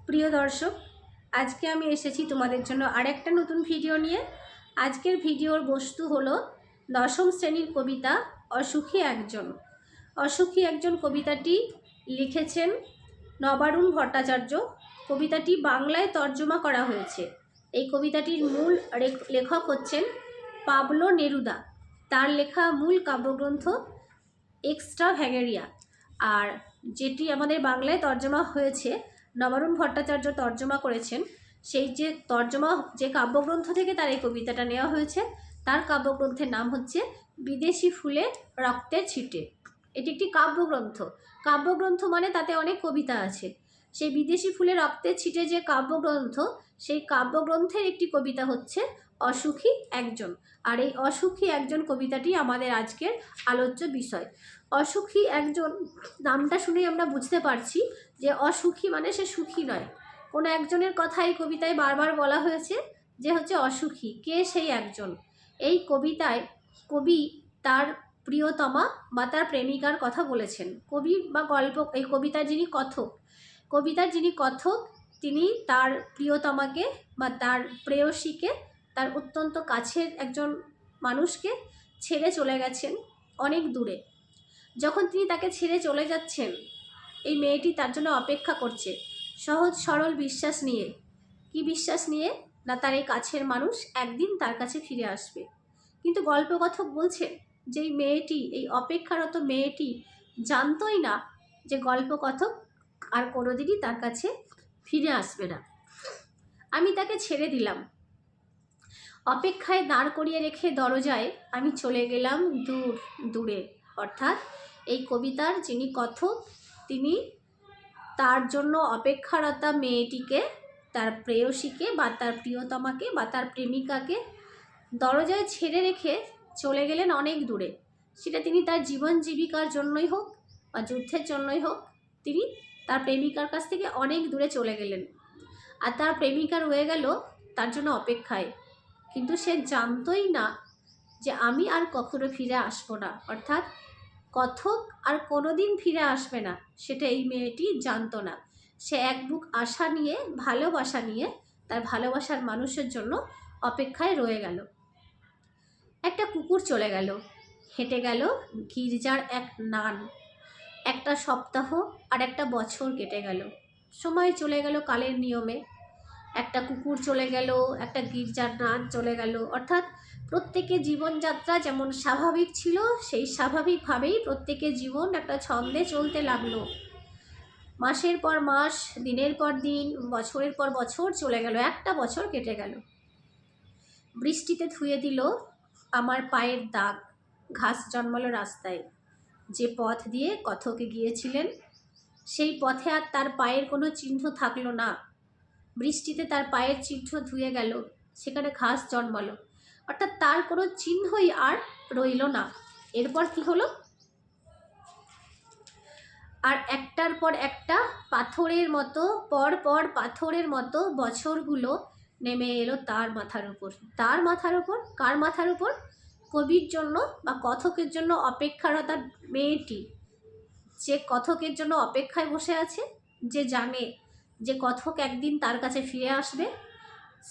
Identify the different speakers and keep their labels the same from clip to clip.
Speaker 1: প্রিয় দর্শক, আজকে আমি এসেছি তোমাদের জন্য আরেকটা নতুন ভিডিও নিয়ে। আজকের ভিডিওর বস্তু হলো দশম শ্রেণীর কবিতা অসুখী একজন। অসুখী একজন কবিতাটি লিখেছেন নবারুণ ভট্টাচার্য। কবিতাটি বাংলায় তর্জমা করা হয়েছে। এই কবিতাটির মূল লেখক হচ্ছেন পাবলো নেরুদা। তার লেখা মূল কাব্যগ্রন্থ এক্সট্রাভ্যাগেরিয়া। আর যেটি আমাদের বাংলায় তর্জমা হয়েছে, নবারুণ ভট্টাচার্য তর্জমা করেছেন। সেই যে কাব্যগ্রন্থ থেকে তার এই কবিতাটা নেওয়া হয়েছে, তার কাব্যগ্রন্থের নাম হচ্ছে বিদেশি ফুলে রক্তের ছিটে। এটি একটি কাব্যগ্রন্থ। কাব্যগ্রন্থ মানে তাতে অনেক কবিতা আছে। সেই বিদেশি ফুলে রক্তের ছিটে যে কাব্যগ্রন্থ, সেই কাব্যগ্রন্থের একটি কবিতা হচ্ছে অসুখী একজন। আর এই অসুখী একজন কবিতাটি আমাদের আজকের আলোচ্য বিষয়। অসুখী একজন নামটা শুনেই আমরা বুঝতে পারছি যে অসুখী মানে সে সুখী নয়। কোনো একজনের কথা এই কবিতায় বারবার বলা হয়েছে যে হচ্ছে অসুখী। কে সেই একজন? এই কবিতায় কবি তার প্রিয়তমা বা তার প্রেমিকার কথা বলেছেন। কবি বা এই কবিতার যিনি কথক তিনি তার প্রিয়তমাকে বা তার প্রেয়সীকে, তার অত্যন্ত কাছের একজন মানুষকে ছেড়ে চলে গেছেন অনেক দূরে। যখন তিনি তাকে ছেড়ে চলে যাচ্ছেন, এই মেয়েটি তার জন্য অপেক্ষা করছে সহজ সরল বিশ্বাস নিয়ে। কি বিশ্বাস নিয়ে? না, তার এই কাছের মানুষ একদিন তার কাছে ফিরে আসবে। কিন্তু গল্পকথক বলছেন যে এই অপেক্ষারত মেয়েটি জানতই না যে গল্পকথক আর কোনোদিনই তার কাছে ফিরে আসবে না। আমি তাকে ছেড়ে দিলাম, অপেক্ষায় দাঁড় করিয়ে রেখে দরজায় আমি চলে গেলাম দূর দূরে। অর্থাৎ এই কবিতার যিনি কথক, তিনি তার জন্য অপেক্ষারতা মেয়েটিকে, তার প্রেয়সীকে বা তার প্রিয়তমাকে বা তার প্রেমিকাকে দরজায় ছেড়ে রেখে চলে গেলেন অনেক দূরে। সেটা তিনি তার জীবন জীবিকার জন্যই হোক বা যুদ্ধের জন্যই হোক, তিনি তার প্রেমিকার কাছ থেকে অনেক দূরে চলে গেলেন। আর তার প্রেমিকা রয়ে গেল তার জন্য অপেক্ষায়। কিন্তু সে জানতই না যে আমি আর কখনো ফিরে আসবো না। অর্থাৎ কথক আর কোনোদিন ফিরে আসবে না, সেটা এই মেয়েটি জানতো না। সে এক বুক আশা নিয়ে, ভালোবাসা নিয়ে তার ভালোবাসার মানুষের জন্য অপেক্ষায় রয়ে গেল। একটা কুকুর চলে গেল, হেঁটে গেল গির্জার এক নান। একটা সপ্তাহ আর একটা বছর কেটে গেল। সময় চলে গেল কালের নিয়মে। একটা কুকুর চলে গেল, একটা গির্জার নান চলে গেল। অর্থাৎ প্রত্যেকের জীবনযাত্রা যেমন স্বাভাবিক ছিল, সেই স্বাভাবিকভাবেই প্রত্যেকের জীবন একটা ছন্দে চলতে লাগলো। মাসের পর মাস, দিনের পর দিন, বছরের পর বছর চলে গেল। একটা বছর কেটে গেল। বৃষ্টিতে ধুয়ে দিল আমার পায়ের দাগ। ঘাস জন্মালো রাস্তায়। যে পথ দিয়ে কথকে গিয়েছিলেন, সেই পথে আর তার পায়ের কোনো চিহ্ন থাকলো না। বৃষ্টিতে তার পায়ের চিহ্ন ধুয়ে গেল, সেখানে ঘাস জন্মালো। অর্থাৎ তার কোনো চিহ্নই আর রইল না। এরপর কি হলো? আর একটার পর একটা পাথরের মতো, পাথরের মতো বছরগুলো নেমে এলো তার মাথার উপর। তার মাথার উপর? কার মাথার উপর? কবির জন্য বা কথকের জন্য অপেক্ষারতা মেয়েটি, যে কথকের জন্য অপেক্ষায় বসে আছে, যে জানে যে কথক একদিন তার কাছে ফিরে আসবে,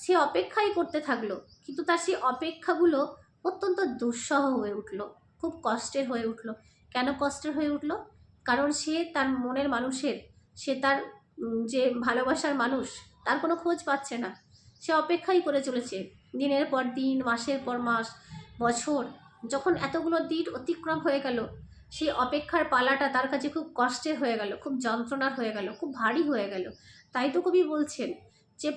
Speaker 1: সে অপেক্ষাই করতে থাকলো। কিন্তু তার সেই অপেক্ষাগুলো অত্যন্ত দুঃসহ হয়ে উঠল, খুব কষ্টের হয়ে উঠল। কেন কষ্টের হয়ে উঠল? কারণ সে তার মনের মানুষের, সে তার যে ভালোবাসার মানুষ, তার কোনো খোঁজ পাচ্ছে না। সে অপেক্ষাই করে চলেছে দিনের পর দিন, মাসের পর মাস, বছর। যখন এতগুলো দিন অতিক্রম হয়ে গেল, সেই অপেক্ষার পালাটা তার কাছে খুব কষ্টের হয়ে গেল, খুব যন্ত্রণার হয়ে গেল, খুব ভারী হয়ে গেল। তাই তো কবি বলছেন যে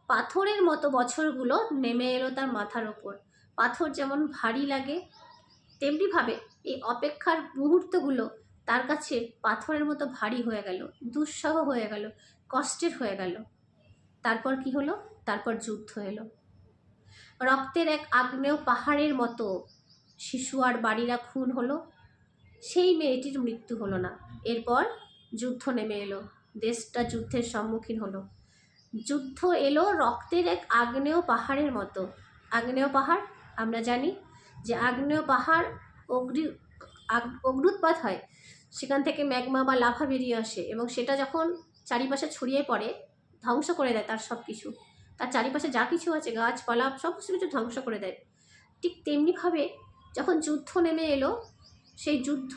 Speaker 1: পাথরের মতো বছরগুলো নেমে এলো তার মাথার ওপর। পাথর যেমন ভারী লাগে, তেমনিভাবে এই অপেক্ষার মুহূর্তগুলো তার কাছে পাথরের মতো ভারী হয়ে গেল, দুঃসহ হয়ে গেল, কষ্টের হয়ে গেল। তারপর কি হলো? তারপর যুদ্ধ এলো। রক্তের এক আগ্নেয় পাহাড়ের মতো শিশু আর বাড়িরা খুন হলো। সেই মেয়েটির মৃত্যু হলো না। এরপর যুদ্ধ নেমে এলো, দেশটা যুদ্ধের সম্মুখীন হলো। যুদ্ধ এলো রক্তের এক আগ্নেয় পাহাড়ের মতো। আগ্নেয় পাহাড় আমরা জানি যে আগ্নেয় পাহাড় অগ্নুৎপাত হয়, সেখান থেকে ম্যাগমা বা লাভা বেরিয়ে আসে, এবং সেটা যখন চারিপাশে ছড়িয়ে পড়ে, ধ্বংস করে দেয় তার সব কিছু, তার চারিপাশে যা কিছু আছে গাছপালা সমস্ত কিছু ধ্বংস করে দেয়। ঠিক তেমনিভাবে যখন যুদ্ধ নেমে এলো, সেই যুদ্ধ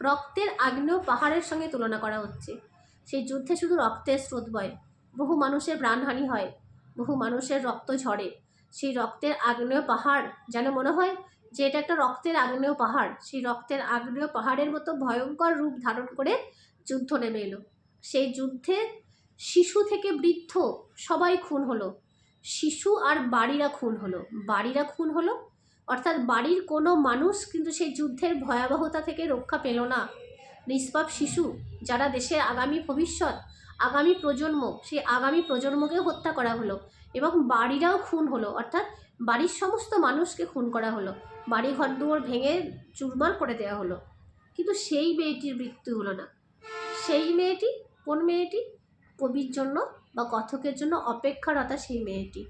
Speaker 1: রক্তের আগ্নেয় পাহাড়ের সঙ্গে তুলনা করা হচ্ছে। সেই যুদ্ধে শুধু রক্তের স্রোত বয়, বহু মানুষের প্রাণহানি হয়, বহু মানুষের রক্ত ঝরে। সেই রক্তের আগ্নেয় পাহাড় যেন মনে হয় যে এটা একটা রক্তের আগ্নেয় পাহাড়। সেই রক্তের আগ্নেয় পাহাড়ের মতো ভয়ঙ্কর রূপ ধারণ করে যুদ্ধ নেমে এলো। সেই যুদ্ধে শিশু থেকে বৃদ্ধ সবাই খুন হলো, শিশু আর বাড়িরা খুন হলো, বাড়িরা খুন হলো, অর্থাৎ বাড়ির কোনো মানুষ কিন্তু সেই যুদ্ধের ভয়াবহতা থেকে রক্ষা পেল না। নিষ্পাপ শিশু যারা দেশের আগামী ভবিষ্যৎ, আগামী প্রজন্ম, সেই আগামী প্রজন্মকেও হত্যা করা হলো এবং বাড়িরাও খুন হলো, অর্থাৎ বাড়ির সমস্ত মানুষকে খুন করা হলো, বাড়ি ঘর দুয়ার ভেঙে চুরমার করে দেওয়া হলো। কিন্তু সেই মেয়েটির মৃত্যু হলো না। সেই মেয়েটি, কোন মেয়েটি? কবির জন্য বা কথকের জন্য অপেক্ষারতা সেই মেয়েটি,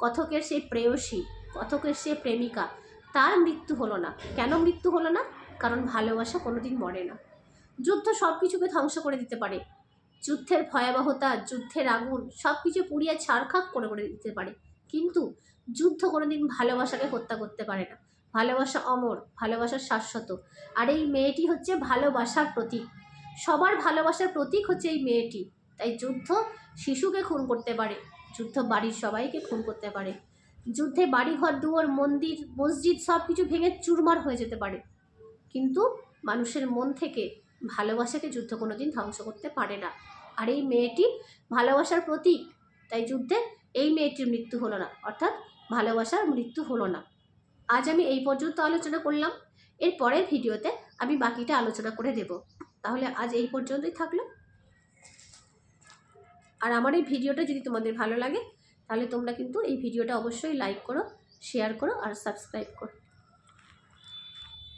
Speaker 1: কথকের সেই প্রেয়সী, কথকের সেই প্রেমিকা, তার মৃত্যু হলো না। কেন মৃত্যু হলো না? কারণ ভালোবাসা কোনোদিন মরে না। যুদ্ধ সব কিছুকে ধ্বংস করে দিতে পারে, যুদ্ধের ভয়াবহতা, যুদ্ধের আগুন সব কিছু পুড়িয়ে ছারখার করে দিতে পারে, কিন্তু যুদ্ধ কোনোদিন ভালোবাসাকে হত্যা করতে পারে না। ভালোবাসা অমর, ভালোবাসা শাশ্বত। আর এই মেয়েটি হচ্ছে ভালোবাসার প্রতীক, সবার ভালোবাসার প্রতীক হচ্ছে এই মেয়েটি। তাই যুদ্ধ শিশুকে খুন করতে পারে, যুদ্ধ বাড়ির সবাইকে খুন করতে পারে, যুদ্ধে বাড়িঘর দুয়ার মন্দির মসজিদ সব কিছু ভেঙে চুরমার হয়ে যেতে পারে, কিন্তু মানুষের মন থেকে ভালোবাসাকে যুদ্ধ কোনোদিন ধ্বংস করতে পারে না। আর এই মেয়েটি ভালোবাসার প্রতীক, তাই যুদ্ধে এই মেয়েটির মৃত্যু হলো না, অর্থাৎ ভালোবাসার মৃত্যু হলো না। আজ আমি এই পর্যন্ত আলোচনা করলাম, এর পরের ভিডিওতে আমি বাকিটা আলোচনা করে দেব। তাহলে আজ এই পর্যন্তই থাকলো। আর আমার এই ভিডিওটা যদি তোমাদের ভালো লাগে তাহলে তোমরা কিন্তু এই ভিডিওটা অবশ্যই লাইক করো, শেয়ার করো আর সাবস্ক্রাইব করো।